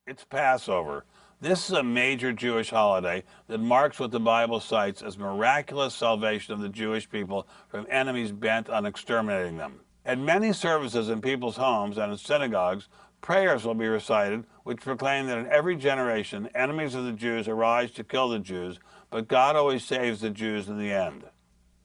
It's Passover. This is a major Jewish holiday that marks what the Bible cites as miraculous salvation of the Jewish people from enemies bent on exterminating them. At many services in people's homes and in synagogues, prayers will be recited which proclaim that in every generation, enemies of the Jews arise to kill the Jews, but God always saves the Jews in the end.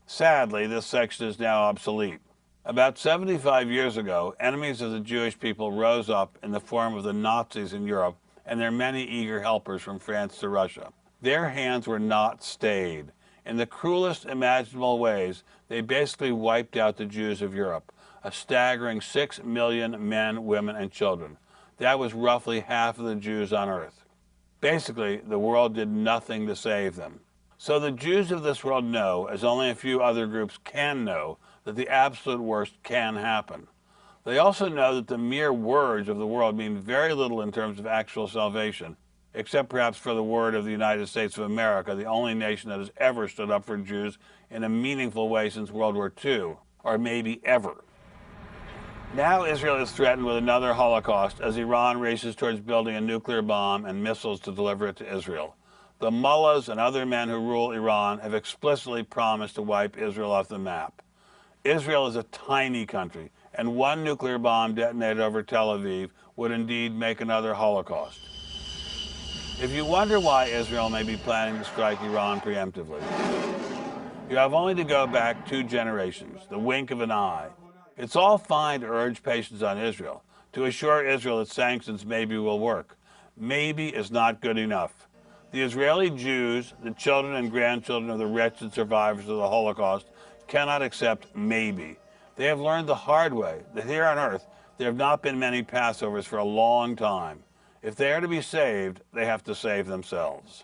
Sadly, this section is now obsolete. About 75 years ago, enemies of the Jewish people rose up in the form of the Nazis in Europe and their many eager helpers from France to Russia. Their hands were not stayed. In the cruelest imaginable ways, they basically wiped out the Jews of Europe, a staggering 6 million men, women, and children. That was roughly half of the Jews on earth. Basically, the world did nothing to save them. So the Jews of this world know, as only a few other groups can know, that the absolute worst can happen. They also know that the mere words of the world mean very little in terms of actual salvation, except perhaps for the word of the United States of America, the only nation that has ever stood up for Jews in a meaningful way since World War II, or maybe ever. Now Israel is threatened with another Holocaust as Iran races towards building a nuclear bomb and missiles to deliver it to Israel. The mullahs and other men who rule Iran have explicitly promised to wipe Israel off the map. Israel is a tiny country, and one nuclear bomb detonated over Tel Aviv would indeed make another Holocaust. If you wonder why Israel may be planning to strike Iran preemptively, you have only to go back 2 generations, the wink of an eye. It's all fine to urge patience on Israel, to assure Israel that sanctions maybe will work. Maybe is not good enough. The Israeli Jews, the children and grandchildren of the wretched survivors of the Holocaust, cannot accept maybe. They have learned the hard way that here on earth there have not been many Passovers for a long time. If they are to be saved, they have to save themselves.